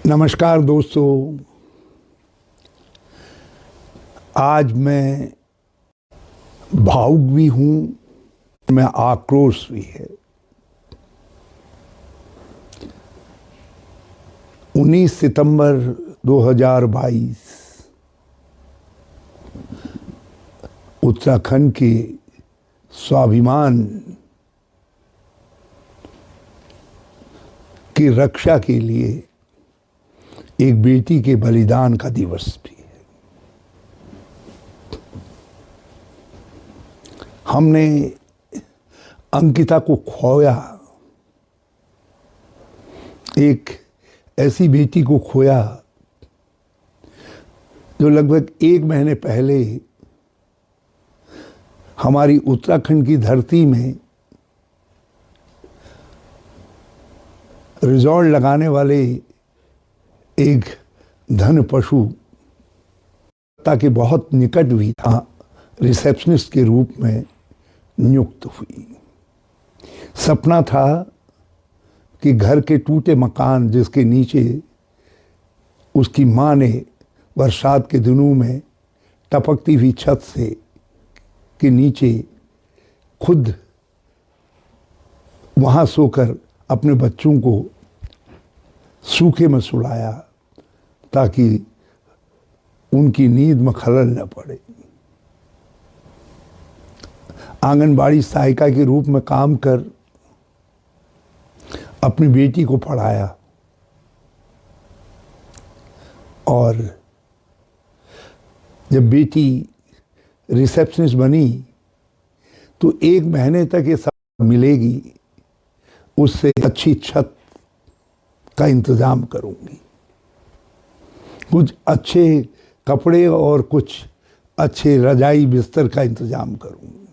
नमस्कार दोस्तों, आज मैं भावुक भी हूँ, मैं आक्रोश भी है। 19 सितंबर 2022 उत्तराखंड के स्वाभिमान की रक्षा के लिए एक बेटी के बलिदान का दिवस भी है। हमने अंकिता को खोया, एक ऐसी बेटी को खोया जो लगभग 1 महीने पहले हमारी उत्तराखंड की धरती में रिजॉर्ट लगाने वाले एक धन पशु ताकि बहुत निकट भी था, रिसेप्शनिस्ट के रूप में नियुक्त हुई। सपना था कि घर के टूटे मकान जिसके नीचे उसकी माँ ने बरसात के दिनों में टपकती हुई छत से के नीचे खुद वहाँ सोकर अपने बच्चों को सूखे में सुलाया ताकि उनकी नींद में खलल न पड़े। आंगनबाड़ी सहायिका के रूप में काम कर अपनी बेटी को पढ़ाया और जब बेटी रिसेप्शनिस्ट बनी तो 1 महीने तक ये सब मिलेगी, उससे अच्छी छत का इंतजाम करूंगी, कुछ अच्छे कपड़े और कुछ अच्छे रजाई बिस्तर का इंतजाम करूंगी।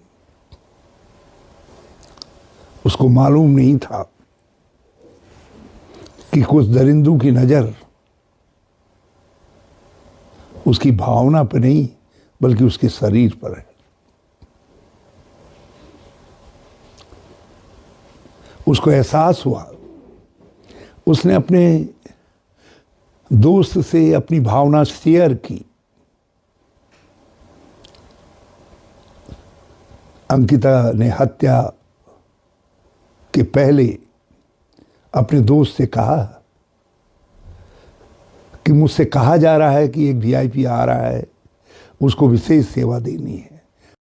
उसको मालूम नहीं था कि कुछ दरिंदों की नजर उसकी भावना पर नहीं बल्कि उसके शरीर पर है। उसको एहसास हुआ, उसने अपने दोस्त से अपनी भावना शेयर की। अंकिता ने हत्या के पहले अपने दोस्त से कहा कि मुझसे कहा जा रहा है कि एक वीआईपी आ रहा है, उसको विशेष सेवा देनी है।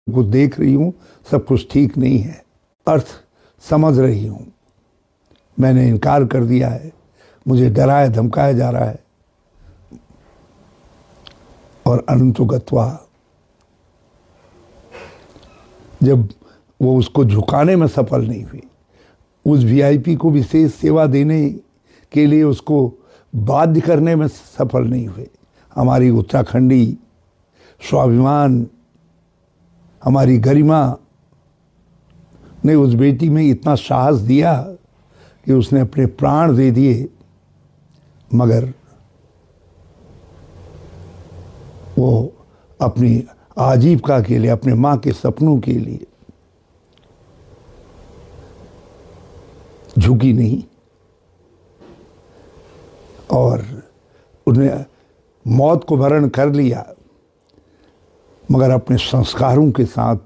कुछ देख रही हूँ, सब कुछ ठीक नहीं है, अर्थ समझ रही हूँ। मैंने इनकार कर दिया है, मुझे डराया धमकाया जा रहा है। और अनंतो गत्वा जब वो उसको झुकाने में सफल नहीं हुई, उस वीआईपी को विशेष सेवा देने के लिए उसको बाध्य करने में सफल नहीं हुए, हमारी उत्तराखंडी स्वाभिमान, हमारी गरिमा ने उस बेटी में इतना साहस दिया कि उसने अपने प्राण दे दिए, मगर वो अपनी आजीविका के लिए, अपने माँ के सपनों के लिए झुकी नहीं और उन्हें मौत को वरण कर लिया, मगर अपने संस्कारों के साथ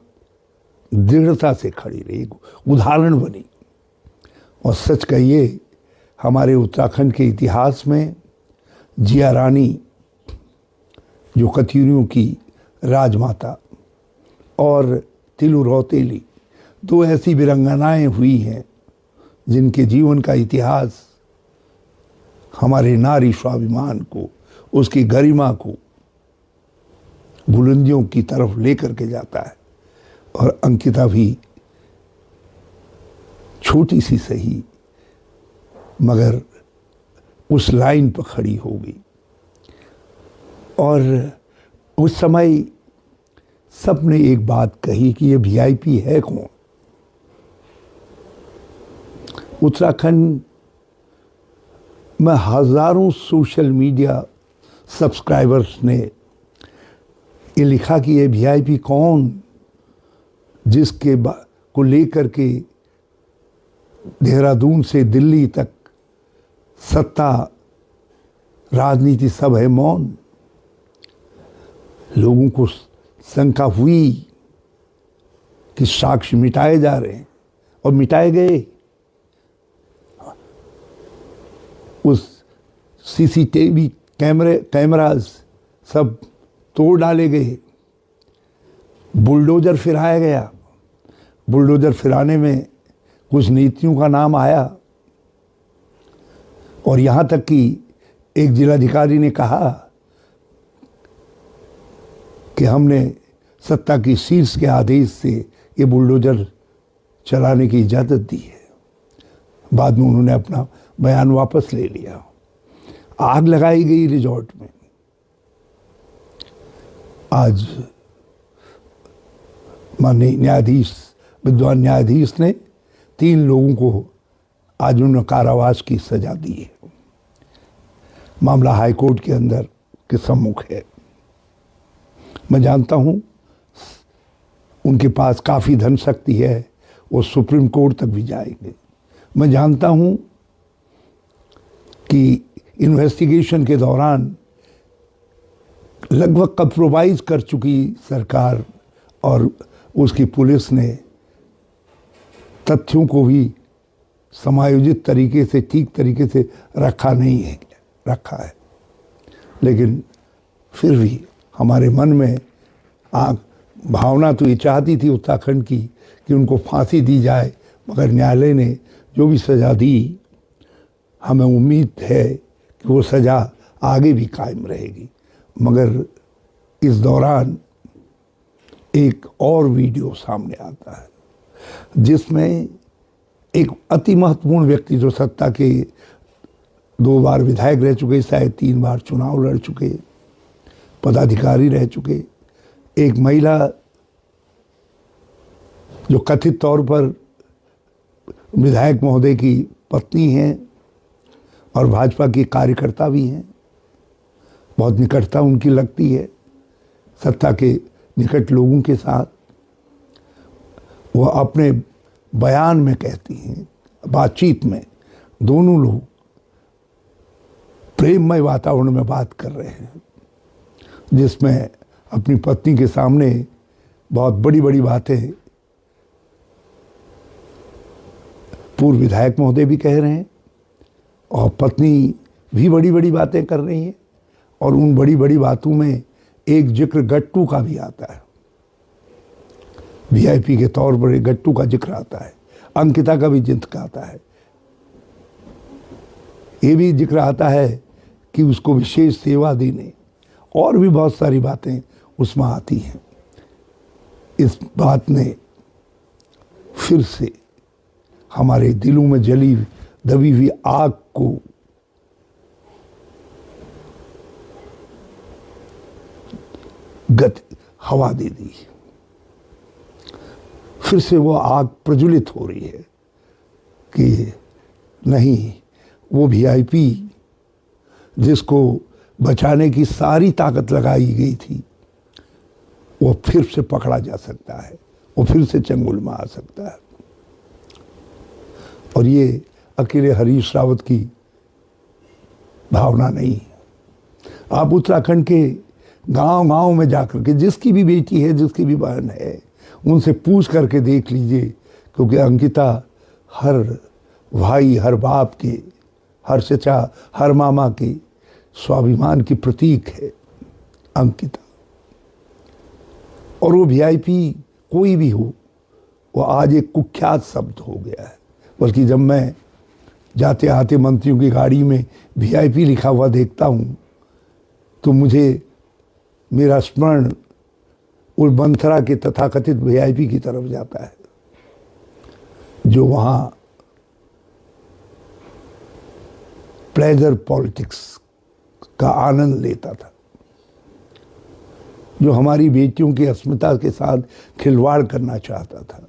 दृढ़ता से खड़ी रही, उदाहरण बनी। और सच कहिए, हमारे उत्तराखंड के इतिहास में जिया रानी, जो कत्यूरियों की राजमाता, और तिलु रौतेली, 2 ऐसी वीरांगनाएं हुई हैं जिनके जीवन का इतिहास हमारे नारी स्वाभिमान को, उसकी गरिमा को बुलंदियों की तरफ लेकर के जाता है। और अंकिता भी छोटी सी सही मगर उस लाइन पर खड़ी हो गई। और उस समय सबने एक बात कही कि ये वीआईपी है कौन। उत्तराखंड में हजारों सोशल मीडिया सब्सक्राइबर्स ने ये लिखा कि ये वीआईपी कौन, जिसके को लेकर के देहरादून से दिल्ली तक सत्ता राजनीति सब है मौन। लोगों को शंका हुई कि साक्ष्य मिटाए जा रहे हैं और मिटाए गए। उस सीसीटीवी कैमरास सब तोड़ डाले गए। बुलडोजर फिराया गया। बुलडोजर फिराने में कुछ नीतियों का नाम आया और यहाँ तक कि एक जिलाधिकारी ने कहा कि हमने सत्ता की शीर्ष के आदेश से ये बुलडोजर चलाने की इजाज़त दी है। बाद में उन्होंने अपना बयान वापस ले लिया। आग लगाई गई रिजॉर्ट में। आज माननीय न्यायाधीश, विद्वान न्यायाधीश ने 3 लोगों को आजीवन कारावास की सजा दी है। मामला हाईकोर्ट के अंदर के सम्मुख है। मैं जानता हूं उनके पास काफ़ी धन शक्ति है, वो सुप्रीम कोर्ट तक भी जाएंगे। मैं जानता हूं कि इन्वेस्टिगेशन के दौरान लगभग कंप्रोमाइज कर चुकी सरकार और उसकी पुलिस ने तथ्यों को भी समायोजित तरीके से, ठीक तरीके से रखा है। लेकिन फिर भी हमारे मन में भावना तो ये चाहती थी उत्तराखंड की कि उनको फांसी दी जाए, मगर न्यायालय ने जो भी सज़ा दी, हमें उम्मीद है कि वो सज़ा आगे भी कायम रहेगी। मगर इस दौरान एक और वीडियो सामने आता है जिसमें एक अति महत्वपूर्ण व्यक्ति, जो सत्ता के 2 बार विधायक रह चुके, शायद 3 बार चुनाव लड़ चुके, पदाधिकारी रह चुके, एक महिला जो कथित तौर पर विधायक महोदय की पत्नी हैं और भाजपा की कार्यकर्ता भी हैं, बहुत निकटता उनकी लगती है सत्ता के निकट लोगों के साथ। वो अपने बयान में कहती हैं, बातचीत में दोनों लोग प्रेममय वातावरण में बात कर रहे हैं, जिसमें अपनी पत्नी के सामने बहुत बड़ी बड़ी बातें पूर्व विधायक महोदय भी कह रहे हैं और पत्नी भी बड़ी बड़ी बातें कर रही हैं। और उन बड़ी बड़ी बातों में एक जिक्र गट्टू का भी आता है। वीआईपी के तौर पर एक गट्टू का जिक्र आता है। अंकिता का भी जिक्र आता है। ये भी जिक्र आता है कि उसको विशेष सेवा देने, और भी बहुत सारी बातें उसमें आती हैं। इस बात ने फिर से हमारे दिलों में जली दबी हुई आग को हवा दे दी। फिर से वो आग प्रज्वलित हो रही है कि नहीं, वो वीआईपी जिसको बचाने की सारी ताकत लगाई गई थी, वो फिर से पकड़ा जा सकता है, वो फिर से चंगुल में आ सकता है। और ये अकेले हरीश रावत की भावना नहीं। आप उत्तराखंड के गांव-गांव में जाकर के, जिसकी भी बेटी है, जिसकी भी बहन है, उनसे पूछ करके देख लीजिए, क्योंकि अंकिता हर भाई, हर बाप के, हर चचा, हर मामा के स्वाभिमान की प्रतीक है अंकिता। और वो वीआईपी कोई भी हो, वो आज एक कुख्यात शब्द हो गया है। बल्कि जब मैं जाते आते मंत्रियों की गाड़ी में वीआईपी लिखा हुआ देखता हूँ तो मुझे मेरा स्मरण उस मंथरा के तथाकथित वीआईपी की तरफ जाता है, जो वहाँ प्लेजर पॉलिटिक्स का आनंद लेता था, जो हमारी बेटियों की अस्मिता के साथ खिलवाड़ करना चाहता था।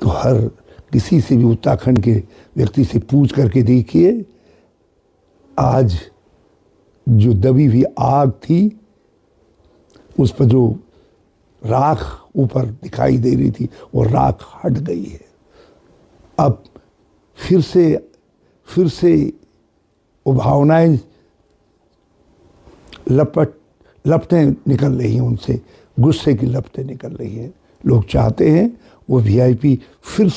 तो हर किसी से भी उत्तराखंड के व्यक्ति से पूछ करके देखिए, आज जो दबी हुई आग थी, उस पर जो राख ऊपर दिखाई दे रही थी, वो राख हट गई है। अब फिर से वो भावनाएं लपटें निकल रही हैं उनसे, गुस्से की लपटें निकल रही हैं। लोग चाहते हैं वो वीआईपी फिर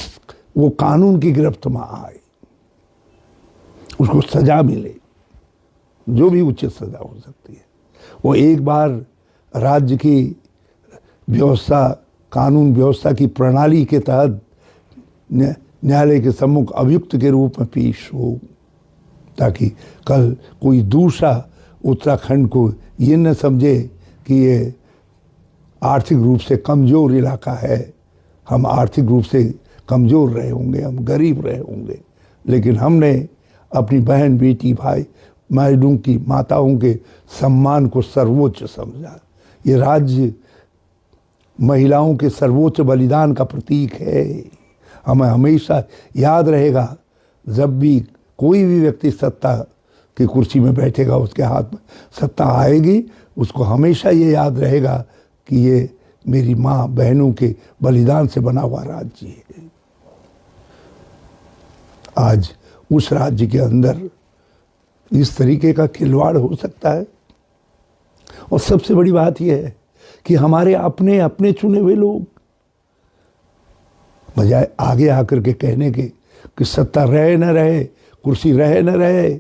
वो कानून की गिरफ्त में आए, उसको सजा मिले, जो भी उचित सजा हो सकती है। वो एक बार राज्य की व्यवस्था, कानून व्यवस्था की प्रणाली के तहत न्यायालय के सम्मुख अभियुक्त के रूप में पेश हो, ताकि कल कोई दूसरा उत्तराखंड को ये न समझे कि ये आर्थिक रूप से कमज़ोर इलाका है, हम आर्थिक रूप से कमज़ोर रहे होंगे, हम गरीब रहे होंगे, लेकिन हमने अपनी बहन, बेटी, भाई, मायडूं की माताओं के सम्मान को सर्वोच्च समझा। ये राज्य महिलाओं के सर्वोच्च बलिदान का प्रतीक है। हमें हमेशा याद रहेगा, जब भी कोई भी व्यक्ति सत्ता की कुर्सी में बैठेगा, उसके हाथ में सत्ता आएगी, उसको हमेशा ये याद रहेगा कि ये मेरी माँ बहनों के बलिदान से बना हुआ राज्य है। आज उस राज्य के अंदर इस तरीके का खिलवाड़ हो सकता है। और सबसे बड़ी बात यह है कि हमारे अपने अपने चुने हुए लोग, बजाय आगे आकर के कहने के कि सत्ता रहे न रहे, कुर्सी रहे न रहे,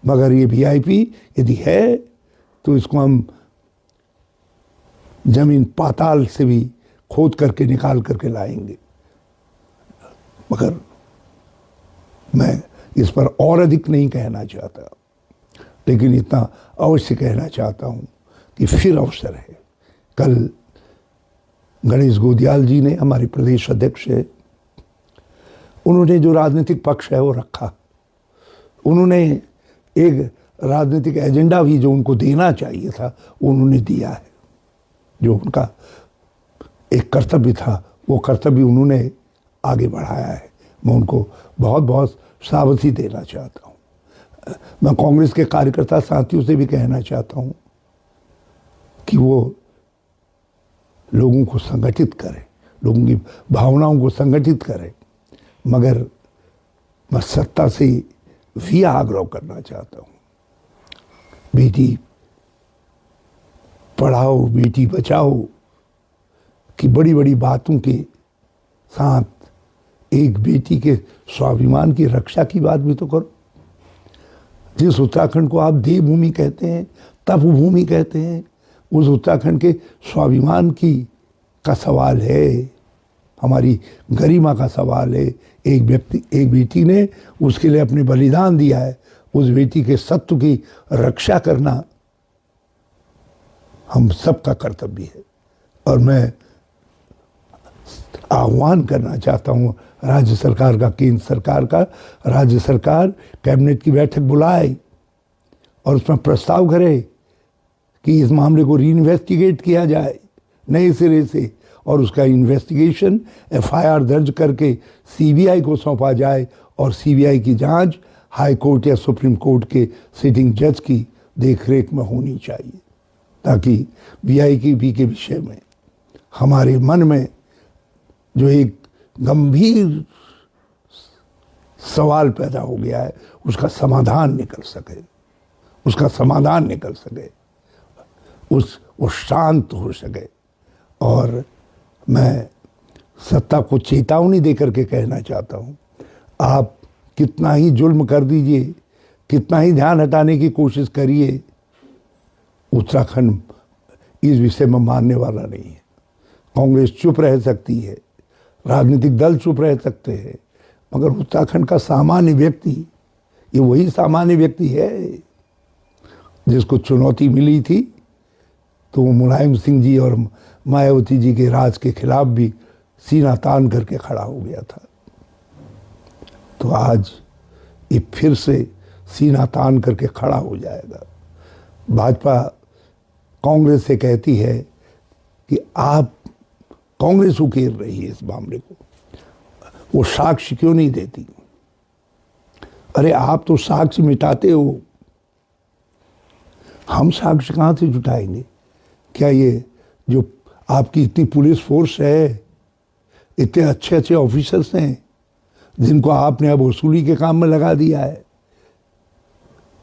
मगर ये वीआईपी यदि है तो इसको हम जमीन पाताल से भी खोद करके निकाल करके लाएंगे। मगर मैं इस पर और अधिक नहीं कहना चाहता, लेकिन इतना अवश्य कहना चाहता हूँ कि फिर अवसर है। कल गणेश गोदियाल जी ने, हमारे प्रदेश अध्यक्ष है, उन्होंने जो राजनीतिक पक्ष है वो रखा। उन्होंने एक राजनीतिक एजेंडा भी जो उनको देना चाहिए था उन्होंने दिया है। जो उनका एक कर्तव्य था वो कर्तव्य उन्होंने आगे बढ़ाया है। मैं उनको बहुत बहुत शाबाशी देना चाहता हूँ। मैं कांग्रेस के कार्यकर्ता साथियों से भी कहना चाहता हूँ कि वो लोगों को संगठित करें, लोगों की भावनाओं को संगठित करें। मगर मैं सत्ता से भी आग्रह करना चाहता हूँ, बेटी पढ़ाओ बेटी बचाओ की बड़ी बड़ी बातों के साथ एक बेटी के स्वाभिमान की रक्षा की बात भी तो करो। जिस उत्तराखंड को आप देवभूमि कहते हैं, तपभूमि कहते हैं, उस उत्तराखंड के स्वाभिमान की का सवाल है, हमारी गरिमा का सवाल है। एक व्यक्ति, एक बेटी ने उसके लिए अपने बलिदान दिया है, उस बेटी के सत्व की रक्षा करना हम सबका कर्तव्य है। और मैं आह्वान करना चाहता हूँ राज्य सरकार का, केंद्र सरकार का, राज्य सरकार कैबिनेट की बैठक बुलाए और उसमें प्रस्ताव करे कि इस मामले को रीइन्वेस्टिगेट किया जाए नए सिरे से, और उसका इन्वेस्टिगेशन एफआईआर दर्ज करके सीबीआई को सौंपा जाए, और सीबीआई की जांच हाई कोर्ट या सुप्रीम कोर्ट के सिटिंग जज की देखरेख में होनी चाहिए, ताकि वीआईपी के विषय में हमारे मन में जो एक गंभीर सवाल पैदा हो गया है उसका समाधान निकल सके, उसका समाधान निकल सके, वो शांत हो सके। और मैं सत्ता को चेतावनी देकर के कहना चाहता हूँ, आप कितना ही जुल्म कर दीजिए, कितना ही ध्यान हटाने की कोशिश करिए, उत्तराखंड इस विषय में मानने वाला नहीं है। कांग्रेस चुप रह सकती है, राजनीतिक दल चुप रह सकते हैं, मगर उत्तराखंड का सामान्य व्यक्ति, ये वही सामान्य व्यक्ति है जिसको चुनौती मिली थी, तो वो मुलायम सिंह जी और मायावती जी के राज के खिलाफ भी सीना तान करके खड़ा हो गया था। तो आज ये फिर से सीना तान करके खड़ा हो जाएगा। भाजपा कांग्रेस से कहती है कि आप, कांग्रेस उकेर रही है इस मामले को, वो साक्ष्य क्यों नहीं देती? अरे आप तो साक्ष्य मिटाते हो, हम साक्ष्य कहाँ से जुटाएंगे? क्या ये जो आपकी इतनी पुलिस फोर्स है, इतने अच्छे अच्छे ऑफिसर्स हैं जिनको आपने अब वसूली के काम में लगा दिया है,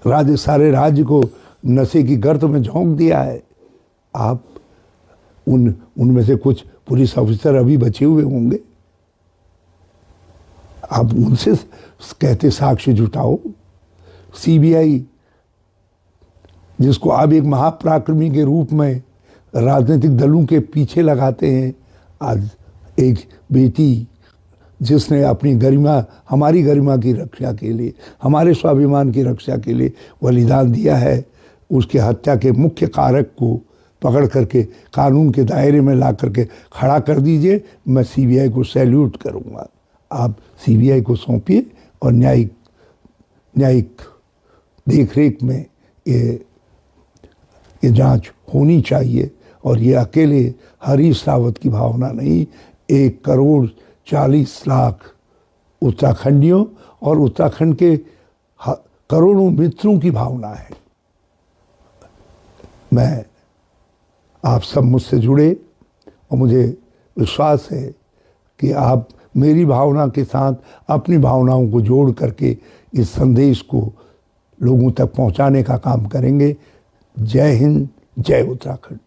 सारे राज्य को नशे की गर्त में झोंक दिया है। आप उनमें से कुछ पुलिस ऑफिसर अभी बचे हुए होंगे, आप उनसे कहते साक्ष्य जुटाओ। सीबीआई जिसको आप एक महापराक्रमी के रूप में राजनीतिक दलों के पीछे लगाते हैं, आज एक बेटी जिसने अपनी गरिमा, हमारी गरिमा की रक्षा के लिए, हमारे स्वाभिमान की रक्षा के लिए बलिदान दिया है, उसके हत्या के मुख्य कारक को पकड़ करके कानून के दायरे में ला करके खड़ा कर दीजिए। मैं सीबीआई को सैल्यूट करूंगा। आप सीबीआई को सौंपिए और न्यायिक देखरेख में ये जांच होनी चाहिए। और ये अकेले हरीश रावत की भावना नहीं, 1,40,00,000 उत्तराखंडियों और उत्तराखंड के करोड़ों मित्रों की भावना है। मैं, आप सब मुझसे जुड़े और मुझे विश्वास है कि आप मेरी भावना के साथ अपनी भावनाओं को जोड़ करके इस संदेश को लोगों तक पहुंचाने का काम करेंगे। जय हिंद, जय उत्तराखंड।